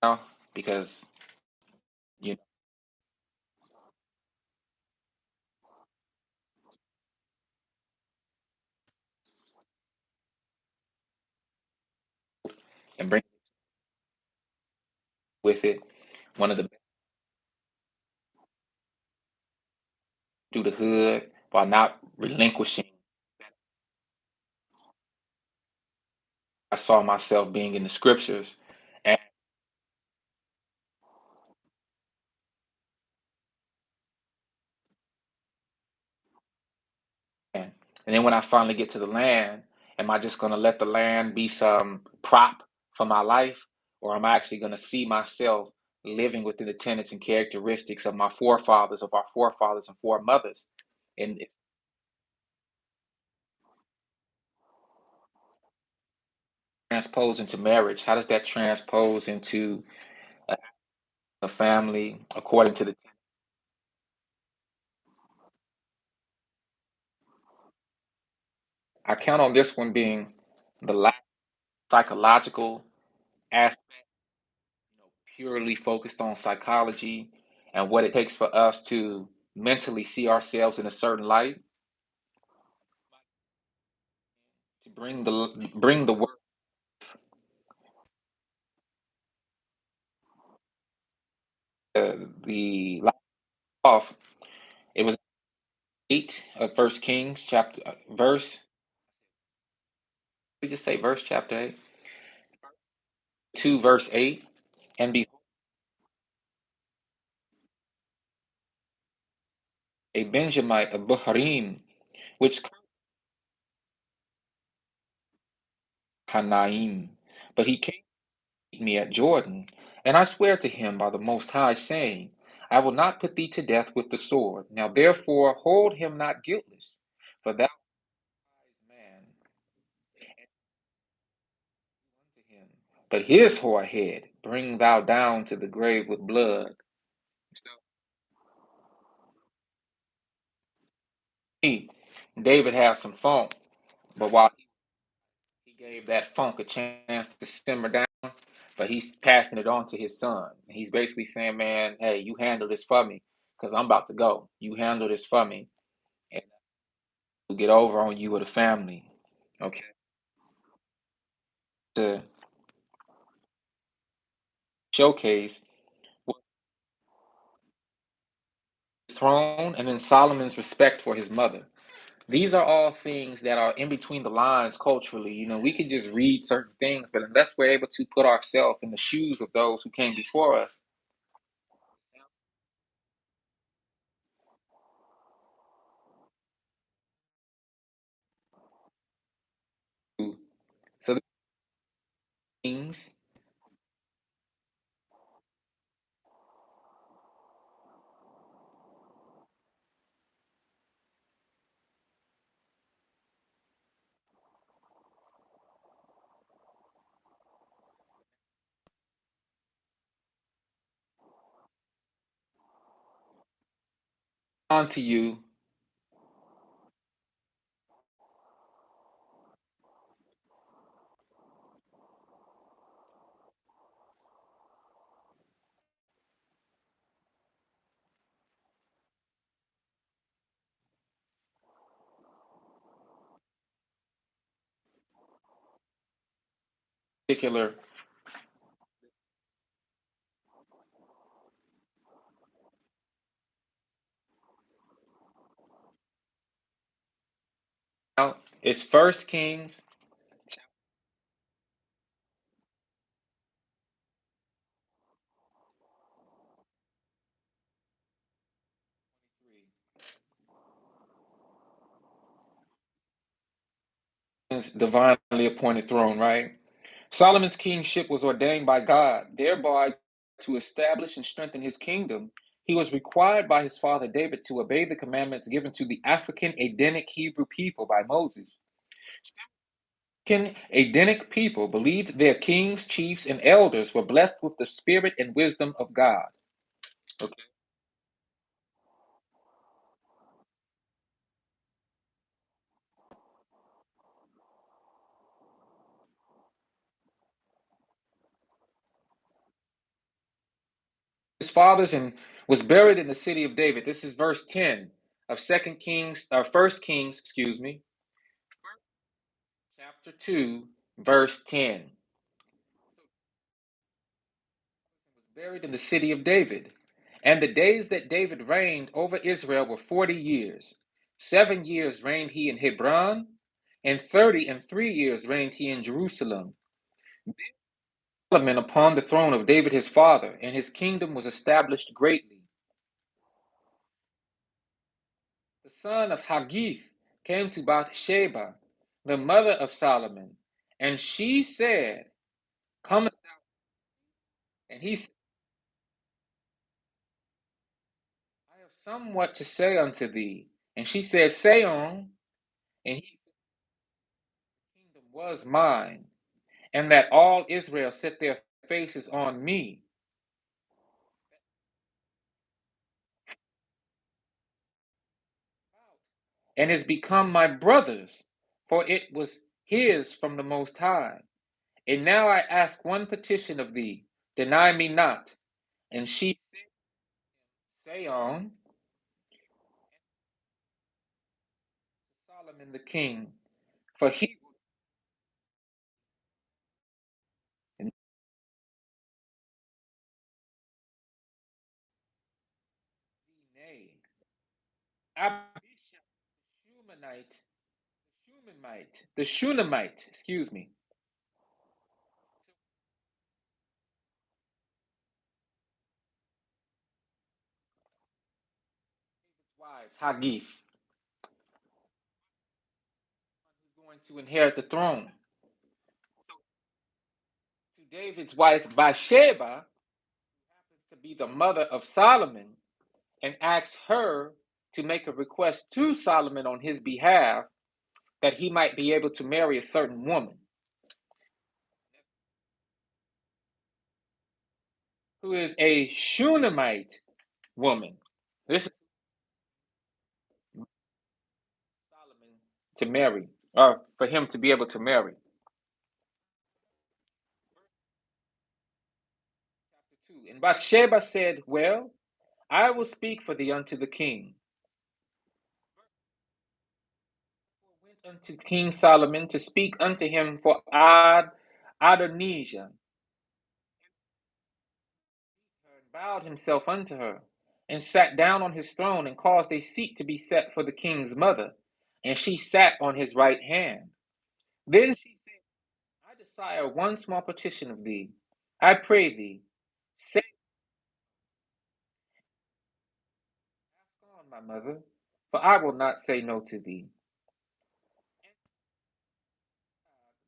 now because you and bring with it one of the best through the hood while not relinquishing. I saw myself being in the scriptures, and and then when I finally get to the land, am I just going to let the land be some prop for my life, or am I actually going to see myself living within the tenets and characteristics of my forefathers, of our forefathers and foremothers? And it's transposed into marriage. How does that transpose into a, a family according to the? I count on this one being the last psychological aspect, purely focused on psychology and what it takes for us to mentally see ourselves in a certain light to bring the work. The last off. It was 8 of First Kings chapter verse. We just say verse chapter 8, 2 verse 8, and be a Benjamite of Buharim, which Hanaim, but he came to meet me at Jordan, and I swear to him by the Most High, saying, I will not put thee to death with the sword. Now therefore hold him not guiltless, for thou art a man unto him. But his hoar head bring thou down to the grave with blood. So he, David had some funk, but while he gave that funk a chance to simmer down, but he's passing it on to his son. He's basically saying, man, hey, you handle this for me, because I'm about to go. You handle this for me, and we'll get over on you or the family. Okay. To showcase what the throne and then Solomon's respect for his mother. These are all things that are in between the lines culturally. We could just read certain things, but unless we're able to put ourselves in the shoes of those who came before us, so the things onto you, particular. Now, it's First Kings. His divinely appointed throne, right? Solomon's kingship was ordained by God, thereby to establish and strengthen his kingdom. He was required by his father David to obey the commandments given to the African Adenic Hebrew people by Moses. African Adenic people believed their kings, chiefs, and elders were blessed with the spirit and wisdom of God. Okay. fathers and was buried in the city of David. This is verse 10 of Second Kings, or First Kings, excuse me, chapter 2, verse 10. Was buried in the city of David. And the days that David reigned over Israel were 40 years. 7 years reigned he in Hebron, and 30 and 3 years reigned he in Jerusalem. Solomon upon the throne of David his father, and his kingdom was established greatly. The son of Haggith came to Bathsheba, the mother of Solomon, and she said, "Come." And he said, "I have somewhat to say unto thee." And she said, "Say on." And he said, "The kingdom was mine, and that all Israel set their faces on me, and is become my brother's, for it was his from the Most High. And now I ask one petition of thee, deny me not." And she said, "Say on." Solomon the king, for he will be nay. Abishai, the Shunammite, excuse me, his wives, Haggith, who's going to inherit the throne. To David's wife, Bathsheba, happens to be the mother of Solomon, and asks her to make a request to Solomon on his behalf that he might be able to marry a certain woman who is a Shunammite woman. This is Solomon to marry, or for him to be able to marry. Chapter 2. And Bathsheba said, "Well, I will speak for thee unto the king." Went unto King Solomon to speak unto him for Adonijah, and bowed himself unto her, and sat down on his throne, and caused a seat to be set for the king's mother, and she sat on his right hand. Then she said, "I desire one small petition of thee. I pray thee, say, ask on, my mother, for I will not say no to thee.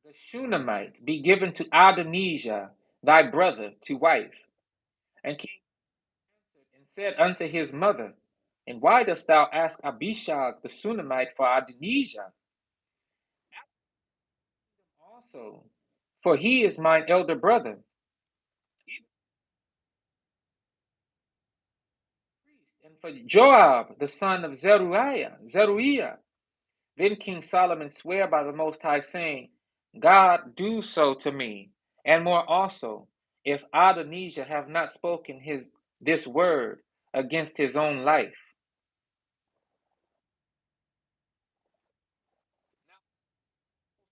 The Shunammite be given to Adonijah, thy brother, to wife." And King answered and said unto his mother, "And why dost thou ask Abishag the Shunammite for Adonijah also? For he is mine elder brother, and for Joab the son of Zeruiah." Then King Solomon sware by the Most High, saying, "God do so to me, and more also, if Adonijah have not spoken this word against his own life.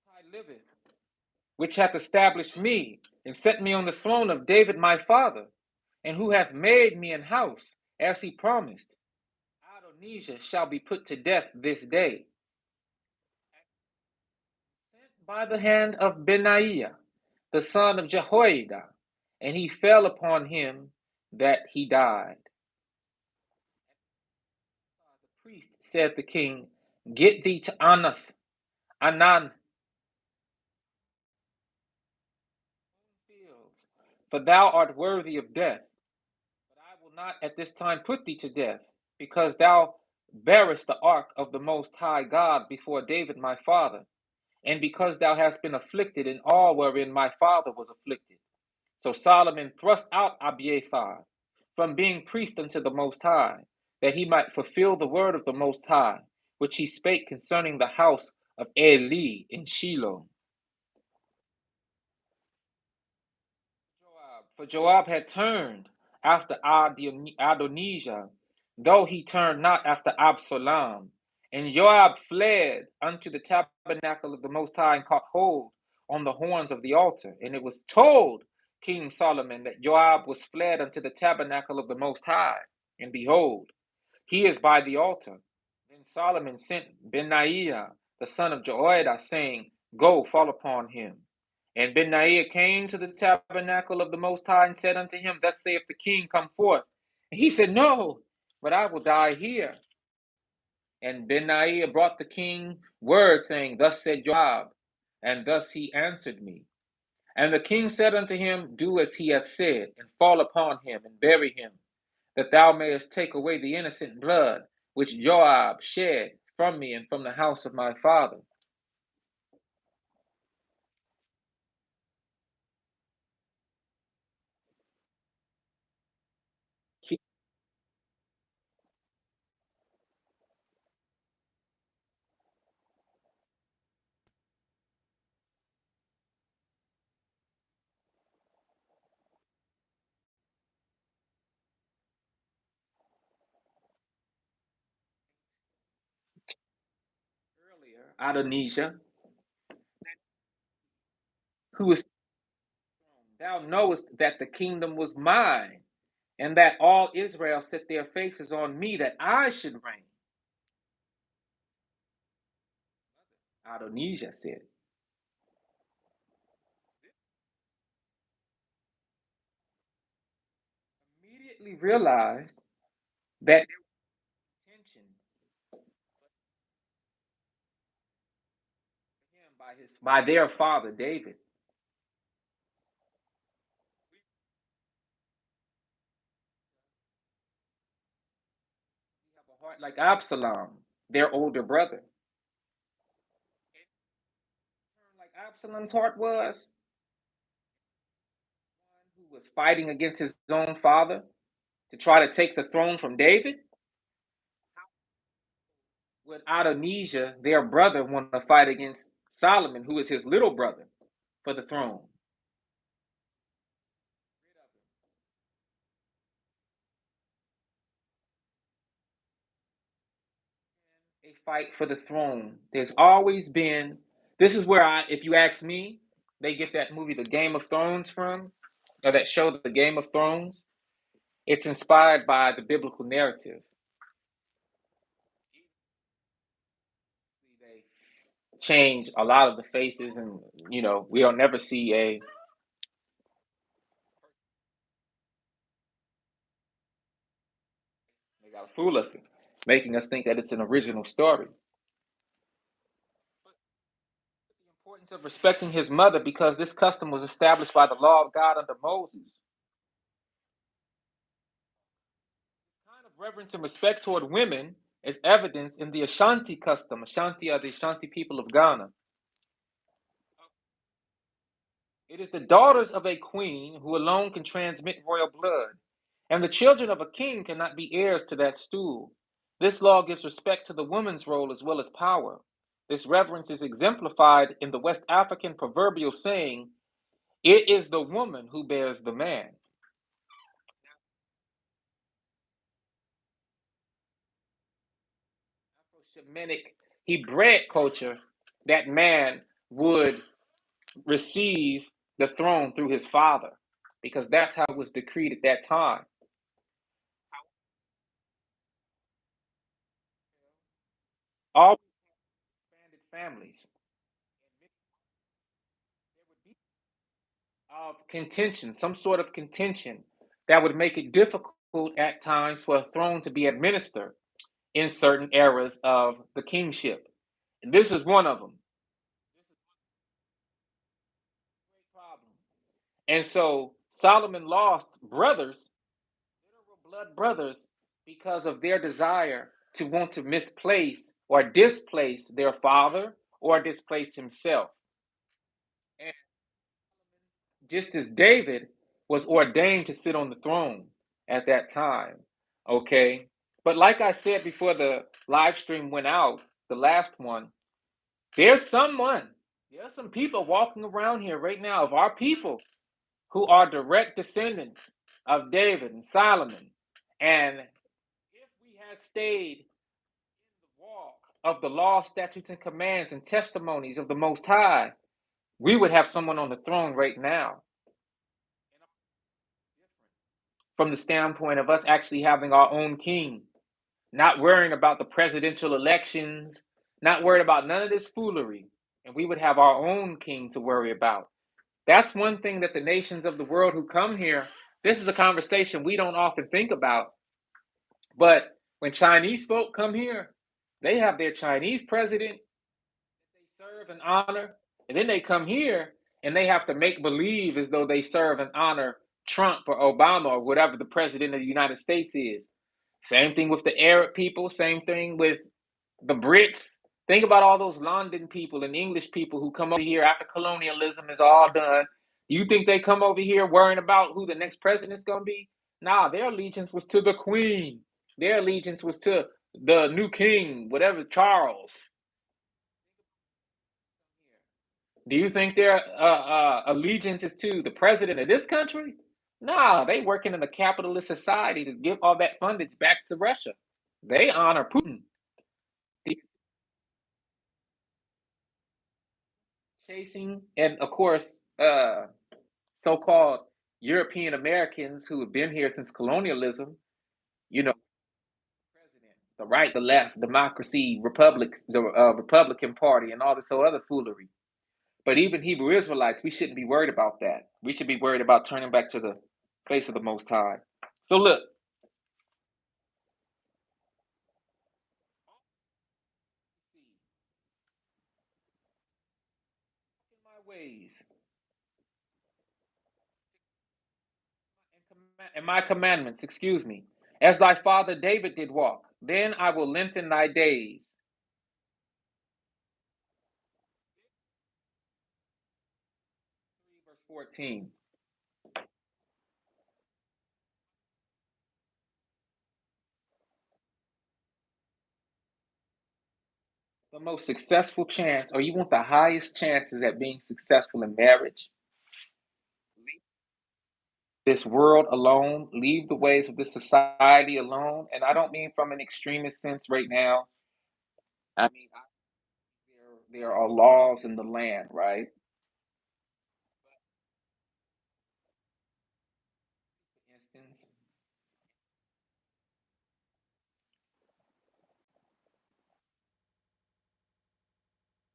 I liveth, which hath established me, and set me on the throne of David my father, and who hath made me an house, as he promised. Adonijah shall be put to death this day, sent by the hand of Benaiah, the son of Jehoiada, and he fell upon him that he died." The priest said the king, "Get thee to Anan fields, for thou art worthy of death. But I will not at this time put thee to death, because thou bearest the ark of the Most High God before David my father, and because thou hast been afflicted in all wherein my father was afflicted." So Solomon thrust out Abiathar from being priest unto the Most High, that he might fulfill the word of the Most High, which he spake concerning the house of Eli in Shiloh. For Joab had turned after Adonijah, though he turned not after Absalom. And Joab fled unto the tabernacle of the Most High and caught hold on the horns of the altar. And it was told King Solomon that Joab was fled unto the tabernacle of the Most High. And behold, he is by the altar. Then Solomon sent Benaiah, the son of Jehoiada, saying, Go, fall upon him. And Benaiah came to the tabernacle of the Most High and said unto him, Thus saith the king, Come forth. And he said, No, but I will die here. And Benaiah brought the king word, saying, Thus said Joab, and thus he answered me. And the king said unto him, Do as he hath said, and fall upon him, and bury him, that thou mayest take away the innocent blood which Joab shed from me and from the house of my father. Earlier, Adonijah, who is, thou knowest that the kingdom was mine, and that all Israel set their faces on me that I should reign. Adonijah said, immediately realized that there was intention by their father David. We have a heart like Absalom, their older brother. Like Absalom's heart was, who was fighting against his own father to try to take the throne from David, would Adonijah, their brother, want to fight against Solomon, who is his little brother, for the throne? A fight for the throne. There's always been. This is where if you ask me, they get that movie, The Game of Thrones, from, or that show, The Game of Thrones. It's inspired by the biblical narrative. They change a lot of the faces, and we don't never see a. They gotta fool us, making us think that it's an original story. The importance of respecting his mother, because this custom was established by the law of God under Moses. Kind of reverence and respect toward women is evidenced in the Ashanti custom. Ashanti are the Ashanti people of Ghana. It is the daughters of a queen who alone can transmit royal blood, and the children of a king cannot be heirs to that stool. This law gives respect to the woman's role as well as power. This reverence is exemplified in the West African proverbial saying, It is the woman who bears the man. Afro-Shemitic Hebraic culture, that man would receive the throne through his father, because that's how it was decreed at that time. All expanded families, there would be of contention, some sort of contention that would make it difficult at times for a throne to be administered in certain eras of the kingship. And this is one of them. Great problem. And so Solomon lost brothers, literal blood brothers, because of their desire to want to misplace or displace their father or displace himself. And just as David was ordained to sit on the throne at that time, okay? But like I said before the live stream went out, the last one, there's there's some people walking around here right now of our people who are direct descendants of David and Solomon. And if we had stayed the walk of the law, statutes, and commands and testimonies of the Most High, we would have someone on the throne right now. From the standpoint of us actually having our own king, not worrying about the presidential elections, not worried about none of this foolery. And we would have our own king to worry about. That's one thing that the nations of the world who come here, this is a conversation we don't often think about. But when Chinese folk come here, they have their Chinese president they serve and honor, and then they come here and they have to make believe as though they serve and honor Trump or Obama or whatever the president of the United States is. Same thing with the Arab people, same thing with the Brits. Think about all those London people and English people who come over here after colonialism is all done. You think they come over here worrying about who the next president's gonna be? Nah, their allegiance was to the Queen. Their allegiance was to the new king, whatever, Charles. Do you think their allegiance is to the president of this country? Nah, they working in a capitalist society to give all that fundage back to Russia. They honor Putin. The chasing, and of course, so-called European Americans who have been here since colonialism, you know, president, the right, the left, democracy, republics, the Republican Party, and all this other foolery. But even Hebrew Israelites, we shouldn't be worried about that. We should be worried about turning back to the face of the Most High. So look, in my ways and my commandments, excuse me, as thy father David did walk, then I will lengthen thy days. Verse 14. The most successful chance, or you want the highest chances at being successful in marriage, leave this world alone, leave the ways of this society alone. And I don't mean from an extremist sense right now. I mean, there are laws in the land, right? For instance,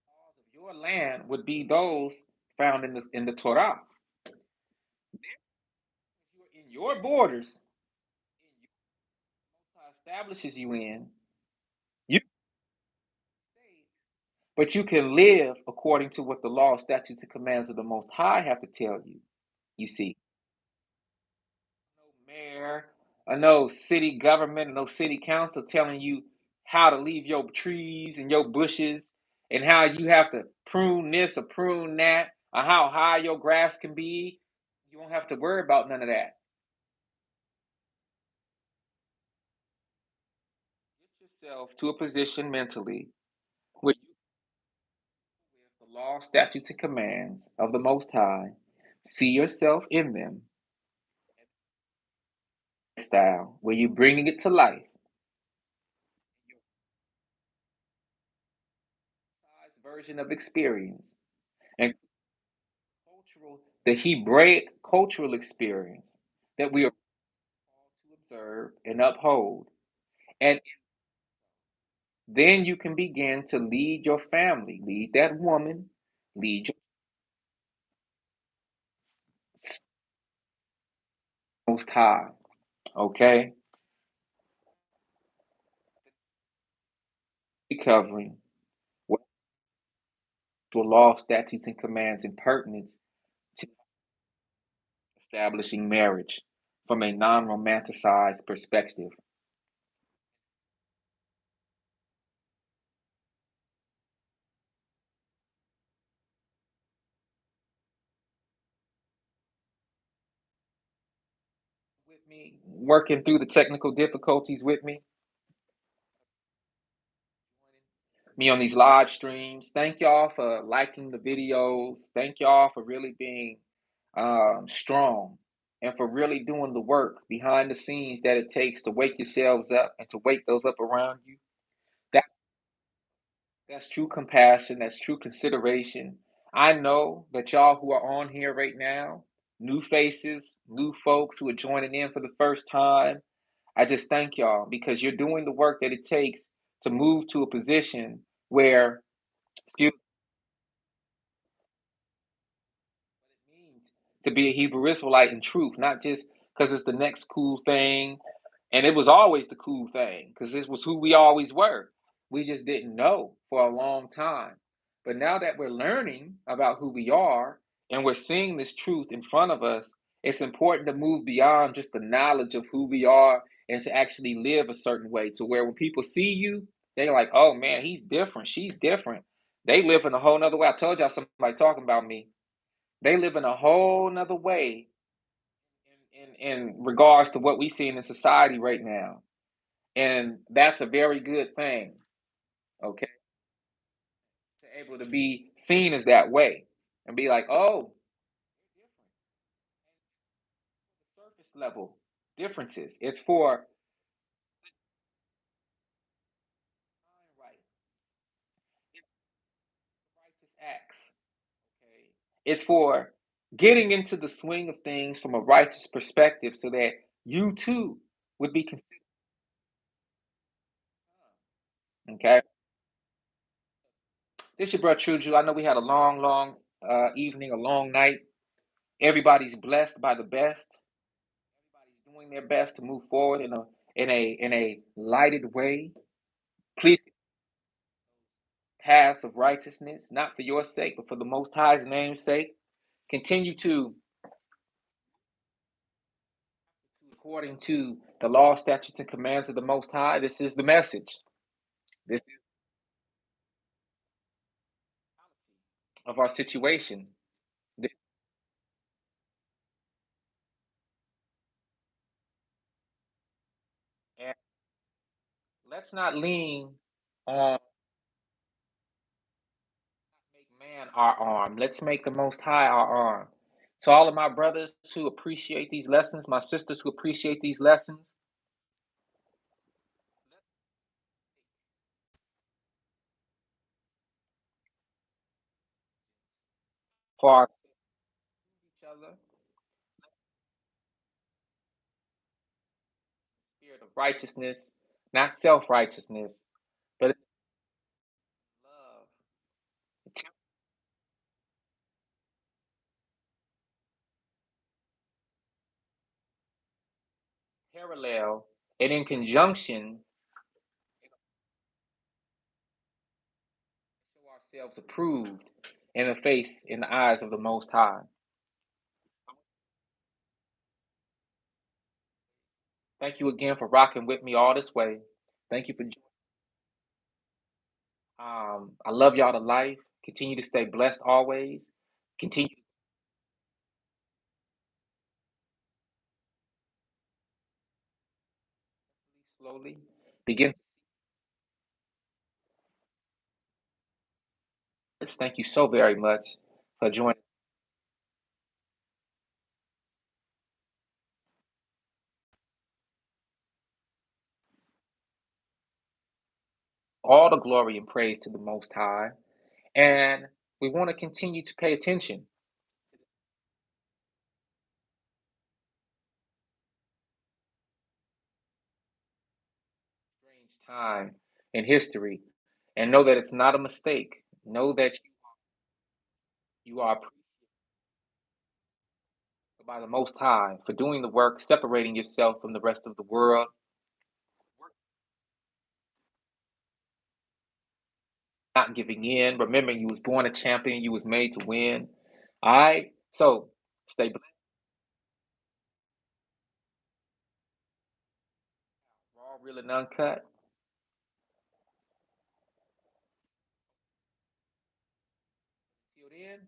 laws of your land would be those found in the Torah. You're in your borders, in your establishes you in, you but you can live according to what the law, statutes, and commands of the Most High have to tell you. You see, no mayor, or no city government, or no city council telling you how to leave your trees and your bushes, and how you have to prune this or prune that, or how high your grass can be. You won't have to worry about none of that. Get yourself to a position mentally where you, with the law, statutes, and commands of the Most High, see yourself in them, style where you're bringing it to life. Your version of experience and cultural, the Hebraic cultural experience that we are called to observe and uphold. And then you can begin to lead your family, lead that woman, lead your Most High. Okay, covering what the law, statutes, and commands and pertinence to establishing marriage from a non-romanticized perspective. With me, working through the technical difficulties with me on these live streams. Thank y'all for liking the videos. Thank y'all for really being strong. and for really doing the work behind the scenes that it takes to wake yourselves up and to wake those up around you. That that's true compassion, that's true consideration. I know that y'all who are on here right now, new faces, new folks who are joining in for the first time, I just thank y'all because you're doing the work that it takes to move to a position where, excuse means to be a Hebrew Israelite in truth, not just because it's the next cool thing. And it was always the cool thing because this was who we always were. We just didn't know for a long time. But now that we're learning about who we are and we're seeing this truth in front of us, it's important to move beyond just the knowledge of who we are and to actually live a certain way to where when people see you, they're like, oh man, he's different. She's different. They live in a whole nother way. I told y'all somebody talking about me. They live in a whole nother way in regards to what we see in society right now. And that's a very good thing, okay? To able to be seen as that way and be like, oh, surface level differences. It's for right, righteous acts. Okay. It's for getting into the swing of things from a righteous perspective so that you too would be considered. Okay. This your brother Truju. I know we had a long evening, a long night. Everybody's blessed by the best. Everybody's doing their best to move forward in a lighted way. Please paths of righteousness, not for your sake, but for the Most High's name's sake. Continue to according to the law, statutes, and commands of the Most High. This is the message. This is of our situation. And let's not lean on make man our arm. Let's make the Most High our arm. To all of my brothers who appreciate these lessons, my sisters who appreciate these lessons, for our each other, spirit of righteousness, not self righteousness, but love. Parallel and in conjunction, show ourselves approved in the face, in the eyes of the Most High. Thank you again for rocking with me all this way. Thank you for. I love y'all to life. Continue to stay blessed always. Continue slowly. Begin. Thank you so very much for joining. All the glory and praise to the Most High. And we want to continue to pay attention. Strange time in history, and know that it's not a mistake. Know that you are approved by the Most High for doing the work, separating yourself from the rest of the world, not giving in. Remembering you was born a champion, you was made to win. All right. So stay blessed, raw, real, and uncut. Till then.